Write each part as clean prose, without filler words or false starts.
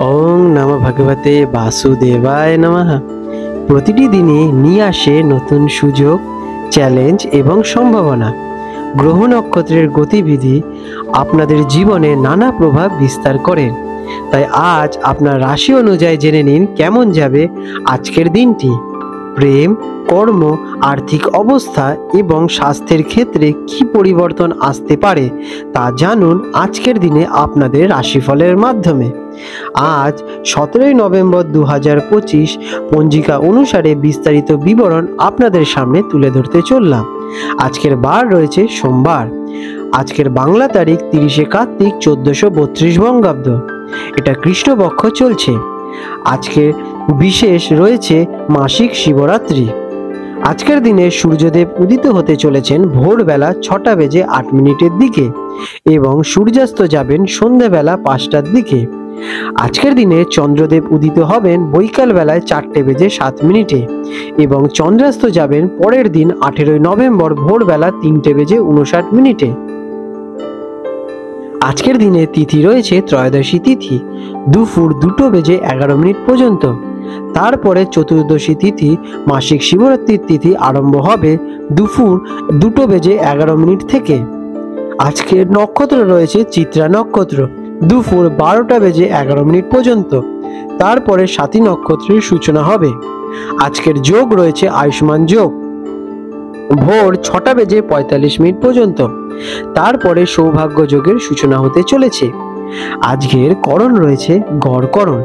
ওং নমঃ ভগবতে বাসুদেবায় নমঃ। প্রতিটি দিনে নিয়ে আসে নতুন সুযোগ, চ্যালেঞ্জ এবং সম্ভাবনা। গ্রহ নক্ষত্রের গতিবিধি আপনাদের জীবনে নানা প্রভাব বিস্তার করে। তাই আজ আপনার রাশি অনুযায়ী জেনে নিন কেমন যাবে আজকের দিনটি। প্রেম, কর্ম, আর্থিক অবস্থা এবং স্বাস্থ্যের ক্ষেত্রে কি পরিবর্তন আসতে পারে তা জানুন আজকের দিনে আপনাদের রাশিফলের মাধ্যমে। আজ 17 নভেম্বর 2025 পঞ্জিকা অনুসারে বিস্তারিত বিবরণ আপনাদের সামনে তুলে ধরতে চললাম। আজকের বার রয়েছে সোমবার। আজকের বাংলা তারিখ 30 কার্তিক 1432 বঙ্গাব্দ। এটা কৃষ্ণপক্ষ চলছে। আজকে বিশেষ রয়েছে মাসিক শিবরাত্রি। আজকের দিনে সূর্যদেব উদিত হতে চলেছেন ভোরবেলা 6:08 দিকে এবং সূর্যাস্ত যাবেন সন্ধ্যাবেলা 5টার দিকে। আজকের দিনে চন্দ্রদেব উদিত হবেন বৈকাল বেলায় 4:07 এবং চন্দ্রাস্ত যাবেন পরের দিন 18 নভেম্বর ভোরবেলা 3:59। আজকের দিনে তিথি রয়েছে ত্রয়োদশী তিথি দুপুর 2:11 পর্যন্ত। তারপরে চতুর্দশী তিথি মাসিক শিবরাত্রির তিথি আরম্ভ হবে দুপুর 2:11 থেকে। আজকের নক্ষত্র রয়েছে চিত্রা নক্ষত্র দুপুর 12:11 পর্যন্ত। তারপরে স্বাতী নক্ষত্রের সূচনা হবে। আজকের যোগ রয়েছে আয়ুষ্মান যোগ ভোর 6:45 পর্যন্ত। তারপরে সৌভাগ্য যোগের সূচনা হতে চলেছে। আজকের করণ রয়েছে গড়করণ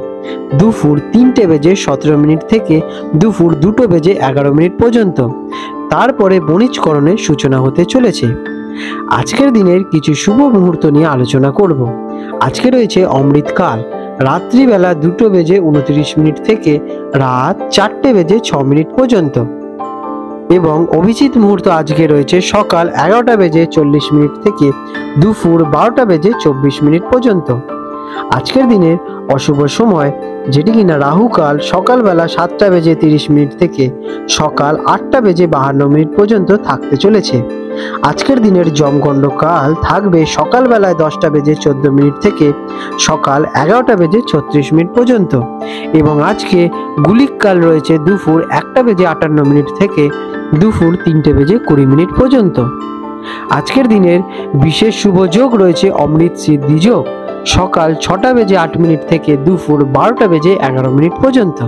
দুপুর 3:17 থেকে দুপুর 2:11 পর্যন্ত। তারপরে বণিজকরণের সূচনা হতে চলেছে। আজকের দিনের কিছু শুভ মুহূর্ত নিয়ে আলোচনা করব। আজকে রয়েছে অমৃতকাল রাত্রিবেলা 2:29 থেকে রাত 4:06 পর্যন্ত এবং অভিজিৎ মুহূর্ত আজকে রয়েছে সকাল 11:40 থেকে দুপুর 12:24 পর্যন্ত। আজকের দিনের অশুভ সময় যেটি কিনা রাহুকাল সকালবেলা 7:30 থেকে সকাল 8:52 পর্যন্ত থাকতে চলেছে। আজকের দিনের যমগণ্ড কাল থাকবে সকালবেলায় 10:14 থেকে সকাল 11:36 পর্যন্ত এবং আজকে গুলিক কাল রয়েছে দুপুর 1:58 থেকে দুপুর 3:20 পর্যন্ত। আজকের দিনের বিশেষ শুভ যোগ রয়েছে অমৃত সিদ্ধি যোগ সকাল 6:08 থেকে দুপুর 12:11 পর্যন্ত।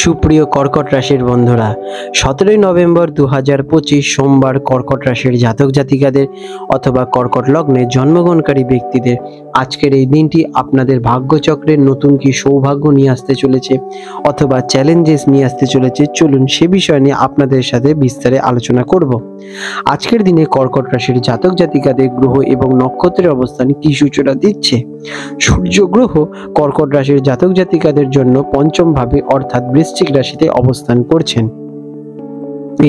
সুপ্রিয় কর্কট রাশির বন্ধুরা, 17 নভেম্বর 2025 সোমবার কর্কট রাশির জাতক জাতিকাদের অথবা কর্কট লগ্নে জন্মগ্রহণকারী ব্যক্তিদের আজকের এই দিনটি আপনাদের ভাগ্যচক্রের নতুন কি সৌভাগ্য নিয়ে আসতে চলেছে অথবা চ্যালেঞ্জেস নিয়ে আসতে চলেছে, চলুন সে বিষয় নিয়ে আপনাদের সাথে বিস্তারে আলোচনা করব। আজকের দিনে কর্কট রাশির জাতক জাতিকাদের গ্রহ এবং নক্ষত্রের অবস্থান কি সূচনা দিচ্ছে। সূর্য গ্রহ কর্কট রাশির জাতক জাতিকাদের জন্য পঞ্চম ভাবে অর্থাৎ বৃশ্চিক রাশিতে অবস্থান করছেন।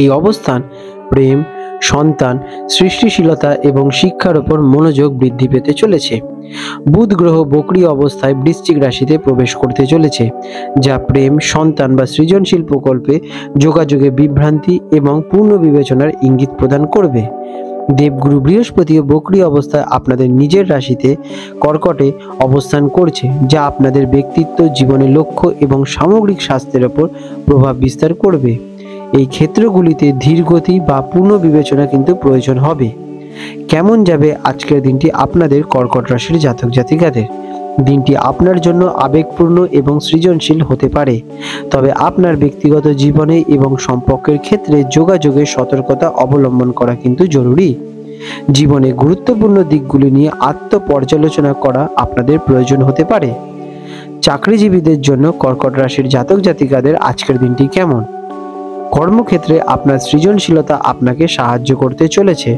এই অবস্থান প্রেম, সন্তান, সৃষ্টিশীলতা এবং শিক্ষার উপর মনোযোগ বৃদ্ধি পেতে চলেছে। বুধ গ্রহ বক্রী অবস্থায় বৃশ্চিক রাশিতে প্রবেশ করতে চলেছে, যা প্রেম, সন্তান বা সৃজনশীল প্রকল্পে যোগাযোগে বিভ্রান্তি এবং পূর্ণ বিবেচনার ইঙ্গিত প্রদান করবে। দেবগুরু বৃহস্পতিও বক্রী অবস্থায় আপনাদের নিজের রাশিতে কর্কটে অবস্থান করছে, যা আপনাদের ব্যক্তিত্ব, জীবনের লক্ষ্য এবং সামগ্রিক স্বাস্থ্যের উপর প্রভাব বিস্তার করবে। এই ক্ষেত্রগুলিতে ধীর গতি বা পূর্ণ বিবেচনা কিন্তু প্রয়োজন হবে। কেমন যাবে আজকের দিনটি আপনাদের কর্কট রাশির জাতক জাতিকাদের? দিনটি আপনার জন্য আবেগপূর্ণ এবং সৃজনশীল হতে পারে, তবে আপনার ব্যক্তিগত জীবনে এবং সম্পর্কের ক্ষেত্রে যোগাযোগে সতর্কতা অবলম্বন করা কিন্তু জরুরি। জীবনে গুরুত্বপূর্ণ দিকগুলি নিয়ে আত্মপর্যালোচনা করা আপনাদের প্রয়োজন হতে পারে। চাকরিজীবীদের জন্য কর্কট রাশির জাতক জাতিকাদের আজকের দিনটি কেমন? কর্মক্ষেত্রে আপনার সৃজনশীলতা আপনাকে সাহায্য করতে চলেছে,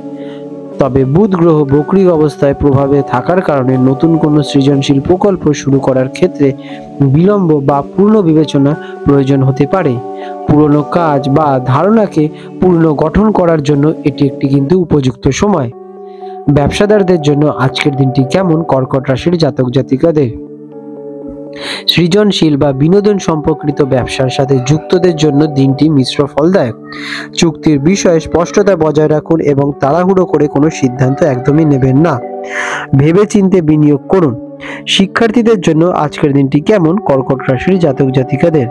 তবে বুধ গ্রহ বক্রী অবস্থায় প্রভাবে থাকার কারণে নতুন কোনো সৃজনশীল প্রকল্প শুরু করার ক্ষেত্রে বিলম্ব বা পূর্ণ বিবেচনা প্রয়োজন হতে পারে। পুরনো কাজ বা ধারণাকে পুনর্গঠন করার জন্য এটি একটি কিন্তু উপযুক্ত সময়। ব্যবসাদারদের জন্য আজকের দিনটি কেমন কর্কট রাশির জাতক জাতিকাদের? সৃজনশীল বা বিনোদন সম্পর্কিত ব্যবসার সাথে যুক্তদের জন্য দিনটি মিশ্র ফলদায়ক। চুক্তির বিষয়ে স্পষ্টতা বজায় রাখুন এবং তাড়াহুড়ো করে কোনো সিদ্ধান্ত একদমই নেবেন না। ভেবেচিন্তে বিনিয়োগ করুন। শিক্ষার্থীদের জন্য আজকের দিনটি কেমন? কর্কট রাশির জাতক জাতিকাদের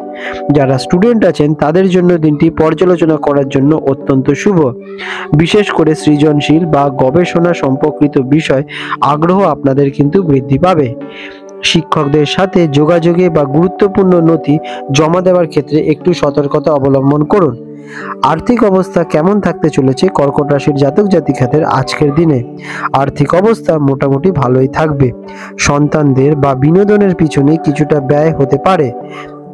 যারা স্টুডেন্ট আছেন তাদের জন্য দিনটি পর্যালোচনা করার জন্য অত্যন্ত শুভ। বিশেষ করে সৃজনশীল বা গবেষণা সম্পর্কিত বিষয় আগ্রহ আপনাদের কিন্তু বৃদ্ধি পাবে। শিক্ষকদের সাথে যোগাযোগে বা গুরুত্বপূর্ণ নথি জমা দেওয়ার ক্ষেত্রে একটু সতর্কতা অবলম্বন করুন। আর্থিক অবস্থা কেমন থাকতে চলেছে কর্কট রাশির জাতক জাতিকাদের আজকের দিনে? আর্থিক অবস্থা মোটামুটি ভালোই থাকবে। সন্তানদের বা বিনোদনের পিছনে কিছুটা ব্যয় হতে পারে।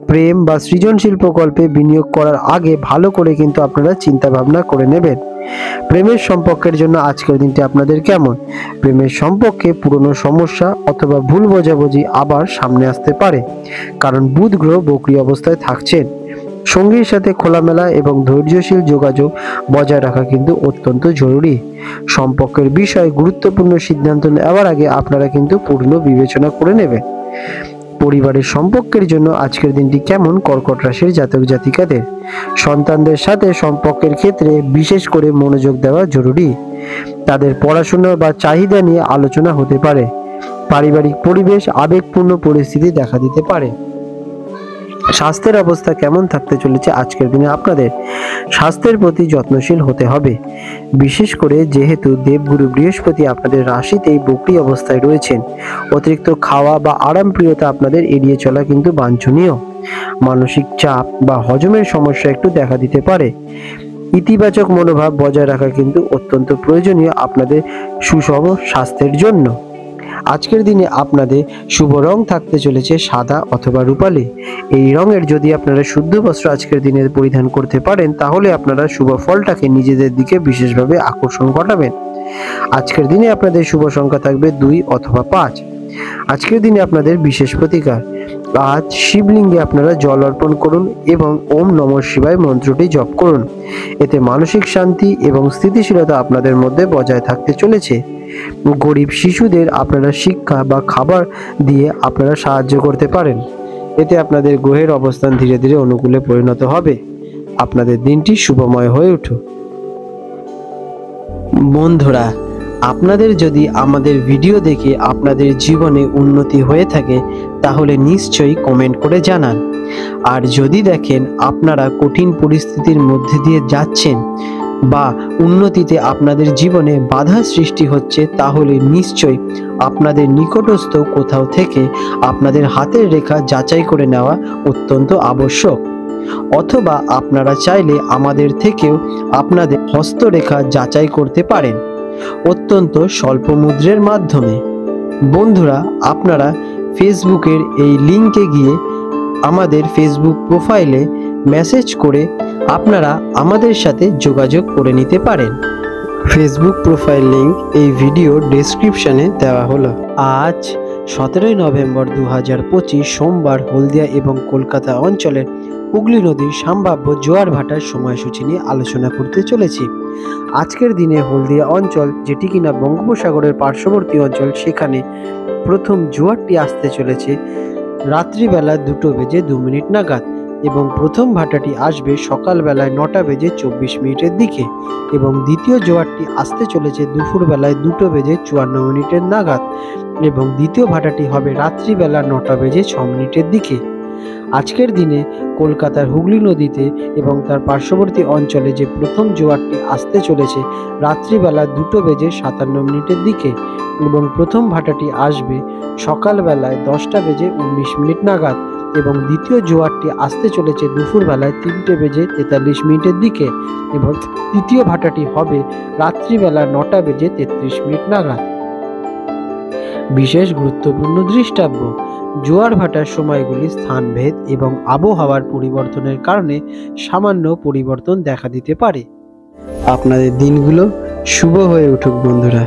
প্রেম বা সৃজনশীল প্রকল্পে বিনিয়োগ করার আগে ভালো করে কিন্তু আপনারা চিন্তা ভাবনা করে নেবেন। প্রেমের সম্পর্কের জন্য আজকের দিনটি আপনাদের কেমন? প্রেমের সম্পর্কে পুরনো সমস্যা অথবা ভুল বোঝাবুঝি আবার সামনে আসতে পারে, কারণ বুধ গ্রহ বক্রী অবস্থায় থাকছেন। সঙ্গীর সাথে খোলামেলা এবং ধৈর্যশীল যোগাযোগ বজায় রাখা কিন্তু অত্যন্ত জরুরি। সম্পর্কের বিষয়ে গুরুত্বপূর্ণ সিদ্ধান্ত নেওয়ার আগে আপনারা কিন্তু পূর্ণ বিবেচনা করে নেবেন। পরিবারের সম্পর্কের জন্য আজকের দিনটি কেমন কর্কট রাশির জাতক জাতিকাদের? সন্তানদের সাথে সম্পর্কের ক্ষেত্রে বিশেষ করে মনোযোগ দেওয়া জরুরি। তাদের পড়াশোনা বা চাহিদা নিয়ে আলোচনা হতে পারে। পারিবারিক পরিবেশ আবেগপূর্ণ পরিস্থিতি দেখা দিতে পারে। স্বাস্থ্যের অবস্থা কেমন থাকতে চলেছে আজকের দিনে আপনাদের? স্বাস্থ্যের প্রতি যত্নশীল হতে হবে, বিশেষ করে যেহেতু দেবগুরু বৃহস্পতি আপনাদের রাশিতেই বক্রী অবস্থায় রয়েছেন। অতিরিক্ত খাওয়া বা আরামপ্রিয়তা আপনাদের এড়িয়ে চলা কিন্তু বাঞ্ছনীয়। মানসিক চাপ বা হজমের সমস্যা একটু দেখা দিতে পারে। ইতিবাচক মনোভাব বজায় রাখা কিন্তু অত্যন্ত প্রয়োজনীয় আপনাদের সুষম স্বাস্থ্যের জন্য। আজকের দিনে আপনাদের শুভ রং থাকতে চলেছে সাদা অথবা রূপালী। এই রঙের যদি আপনারা শুদ্ধ বস্ত্র আজকের দিনে পরিধান করতে পারেন তাহলে আপনারা শুভ ফলটাকে নিজেদের দিকে বিশেষভাবে আকর্ষণ ঘটাবেন। আজকের দিনে আপনাদের শুভ সংখ্যা থাকবে 2 অথবা 5। আজকের দিনে আপনাদের বিশেষ প্রতিকার, আজ শিবলিঙ্গে আপনারা জল অর্পণ করুন এবং ওম নমঃ শিবায় মন্ত্রটি জপ করুন। এতে মানসিক শান্তি এবং স্থিতিশীলতা আপনাদের মধ্যে বজায় থাকতে চলেছে। গরিব শিশুদের আপনারা শিক্ষা বা খাবার দিয়ে আপনারা সাহায্য করতে পারেন। এতে আপনাদের গ্রহের অবস্থান ধীরে ধীরে অনুকূলে পরিণত হবে। আপনাদের দিনটি শুভময় হয়ে উঠুক। বন্ধুরা, আপনাদের যদি আমাদের ভিডিও দেখে আপনাদের জীবনে উন্নতি হয়ে থাকে তাহলে নিশ্চয়ই কমেন্ট করে জানান। আর যদি দেখেন আপনারা কঠিন পরিস্থিতির মধ্যে দিয়ে যাচ্ছেন বা উন্নতিতে আপনাদের জীবনে বাধা সৃষ্টি হচ্ছে তাহলে নিশ্চয়ই আপনাদের নিকটস্থ কোথাও থেকে আপনাদের হাতের রেখা যাচাই করে নেওয়া অত্যন্ত আবশ্যক। অথবা আপনারা চাইলে আমাদের থেকেও আপনাদের হস্তরেখা যাচাই করতে পারেন অত্যন্ত স্বল্প মূল্যের মাধ্যমে। বন্ধুরা, আপনারা ফেসবুকের এই লিঙ্কে গিয়ে আমাদের ফেসবুক প্রোফাইলে মেসেজ করে আপনারা আমাদের সাথে যোগাযোগ করে নিতে পারেন। ফেসবুক প্রোফাইল লিঙ্ক এই ভিডিও ডেসক্রিপশনে দেওয়া হলো। আজ 17 নভেম্বর 2025 সোমবার হলদিয়া এবং কলকাতা অঞ্চলের হুগলি নদীর সম্ভাব্য জোয়ার ভাটার সময়সূচি নিয়ে আলোচনা করতে চলেছি। আজকের দিনে হলদিয়া অঞ্চল, যেটি কিনা বঙ্গোপসাগরের পার্শ্ববর্তী অঞ্চল, সেখানে প্রথম জোয়ারটি আসতে চলেছে রাত্রিবেলা 2:02 নাগাদ এবং প্রথম ভাটাটি আসবে সকালবেলায় 9:24 দিকে এবং দ্বিতীয় জোয়ারটি আসতে চলেছে দুপুরবেলায় 2:54 নাগাদ এবং দ্বিতীয় ভাটাটি হবে রাত্রিবেলা 9:06 দিকে। আজকের দিনে কলকাতার হুগলি নদীতে এবং তার পার্শ্ববর্তী অঞ্চলে যে প্রথম জোয়ারটি আসতে চলেছে রাত্রিবেলা 2:57 দিকে এবং প্রথম ভাটাটি আসবে সকালবেলায় 10:19 নাগাদ এবং দ্বিতীয় জোয়ারটি আসতে চলেছে দুপুরবেলায় 3:43 দিকে এবং তৃতীয় ভাটাটি হবে রাত্রিবেলা 9:33 নাগাদ। বিশেষ গুরুত্বপূর্ণ দৃষ্টাব্য, জোয়ার ভাটার সময়গুলি স্থানভেদ এবং আবহাওয়ার পরিবর্তনের কারণে সামান্য পরিবর্তন দেখা দিতে পারে। আপনাদের দিনগুলো শুভ হয়ে উঠুক বন্ধুরা।